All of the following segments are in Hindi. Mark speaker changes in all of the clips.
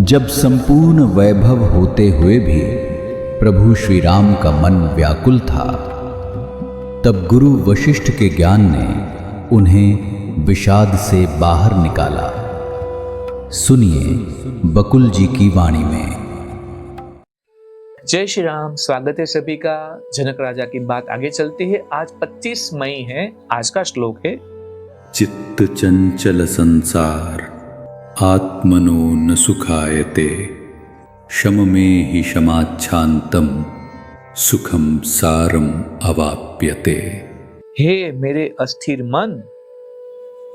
Speaker 1: जब संपूर्ण वैभव होते हुए भी प्रभु श्री राम का मन व्याकुल था, तब गुरु वशिष्ठ के ज्ञान ने उन्हें विषाद से बाहर निकाला। सुनिए बकुल जी की वाणी में।
Speaker 2: जय श्री राम। स्वागत है सभी का। जनक राजा की बात आगे चलती है। आज 25 मई है। आज का श्लोक है,
Speaker 3: चित्त चंचल संसार आत्मनो न सुखायते, शम में ही शमाच्छांतम सुखम सारम अवाप्यते।
Speaker 2: हे मेरे अस्थिर मन,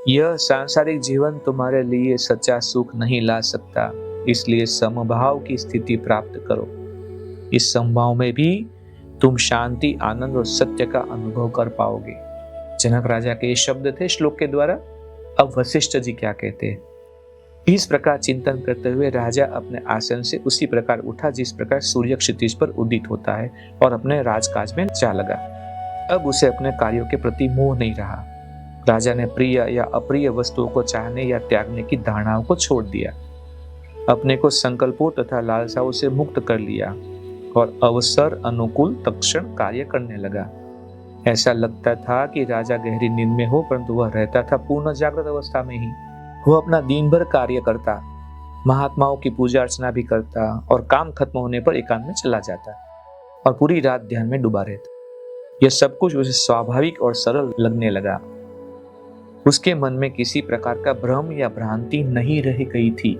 Speaker 2: यह सांसारिक जीवन तुम्हारे लिए सच्चा सुख नहीं ला सकता, इसलिए समभाव की स्थिति प्राप्त करो। इस समभाव में भी तुम शांति, आनंद और सत्य का अनुभव कर पाओगे। जनक राजा के ये शब्द थे श्लोक के द्वारा। अब वशिष्ठ जी क्या कहते हैं? इस प्रकार चिंतन करते हुए राजा अपने आसन से उसी प्रकार उठा जिस प्रकार सूर्य क्षितिज पर उदित होता है, और अपने राजकाज में जा लगा। अब उसे अपने कार्यों के प्रति मोह नहीं रहा। राजा ने प्रिय या अप्रिय वस्तुओं को चाहने या त्यागने की धारणाओं को छोड़ दिया, अपने को संकल्पों तथा लालसाओं से मुक्त कर लिया और अवसर अनुकूल तत्क्षण कार्य करने लगा। ऐसा लगता था कि राजा गहरी नींद में हो, परंतु वह रहता था पूर्ण जागृत अवस्था में ही। वह अपना दिन भर कार्य करता, महात्माओं की पूजा अर्चना भी करता और काम खत्म होने पर एकांत में चला जाता और पूरी रात ध्यान में डूबा रहता। यह सब कुछ उसे स्वाभाविक और सरल लगने लगा। उसके मन में किसी प्रकार का भ्रम या भ्रांति नहीं रह गई थी।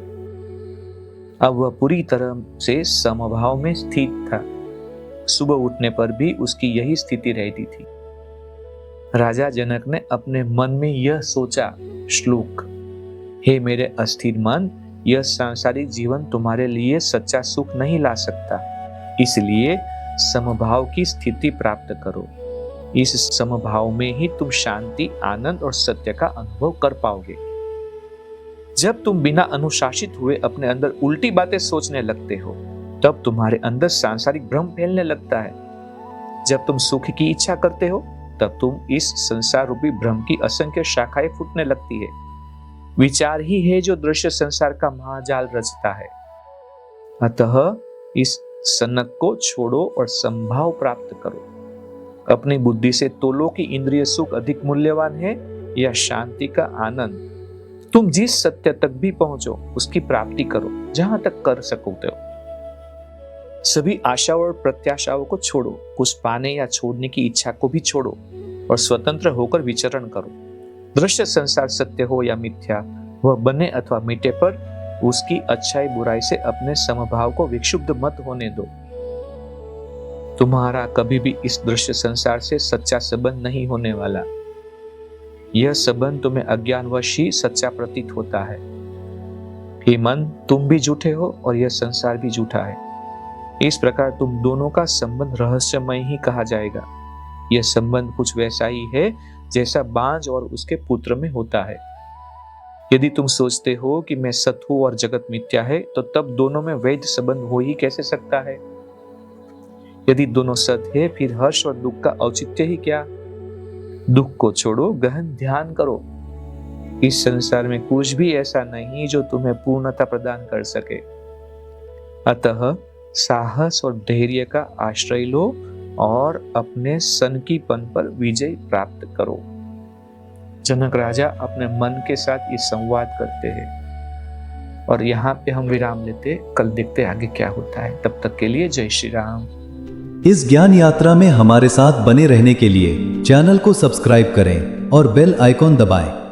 Speaker 2: अब वह पूरी तरह से समभाव में स्थित था। सुबह उठने पर भी उसकी यही स्थिति रहती थी। राजा जनक ने अपने मन में यह सोचा श्लोक, हे मेरे अस्थिर मन, यह सांसारिक जीवन तुम्हारे लिए सच्चा सुख नहीं ला सकता, इसलिए समभाव की स्थिति प्राप्त करो। इस समभाव में ही तुम शांति, आनंद और सत्य का अनुभव कर पाओगे। जब तुम बिना अनुशासित हुए अपने अंदर उल्टी बातें सोचने लगते हो, तब तुम्हारे अंदर सांसारिक भ्रम फैलने लगता है। जब तुम सुख की इच्छा करते हो, तब तुम इस संसार रूपी भ्रम की असंख्य शाखाएं फूटने लगती है। विचार ही है जो दृश्य संसार का महाजाल रचता है। अतः इस सनक को छोड़ो और संभाव प्राप्त करो। अपनी बुद्धि से तोलो कि इंद्रिय सुख अधिक मूल्यवान है या शांति का आनंद। तुम जिस सत्य तक भी पहुंचो उसकी प्राप्ति करो, जहां तक कर सकोते हो। सभी आशाओं और प्रत्याशाओं को छोड़ो, कुछ पाने या छोड़ने की इच्छा को भी छोड़ो और स्वतंत्र होकर विचरण करो। दृश्य संसार सत्य हो या मिथ्या, वह बने अथवा मिटे, पर उसकी अच्छाई बुराई से अपने समभाव को विक्षुब्ध मत होने दो। तुम्हारा कभी भी इस दृश्य संसार से सच्चा संबंध नहीं होने वाला। यह संबंध तुम्हें अज्ञानवश ही सच्चा प्रतीत होता है। हे मन, तुम भी झूठे हो और यह संसार भी झूठा है। इस प्रकार तुम दोनों का संबंध रहस्यमय ही कहा जाएगा। यह संबंध कुछ वैसा ही है जैसा बांझ और उसके पुत्र में होता है। यदि तुम सोचते हो कि मैं सत हूं और जगत मिथ्या है, तो तब दोनों में वैध संबंध हो ही कैसे सकता है? यदि दोनों सत है, फिर हर्ष और दुख का औचित्य ही क्या? दुख को छोड़ो, गहन ध्यान करो। इस संसार में कुछ भी ऐसा नहीं जो तुम्हें पूर्णता प्रदान कर सके। अतः साहस और धैर्य का आश्रय लो और अपने सनकीपन पर विजय प्राप्त करो। जनक राजा अपने मन के साथ ये संवाद करते हैं और यहाँ पे हम विराम लेते। कल देखते आगे क्या होता है। तब तक के लिए जय श्री राम।
Speaker 4: इस ज्ञान यात्रा में हमारे साथ बने रहने के लिए चैनल को सब्सक्राइब करें और बेल आइकॉन दबाएं।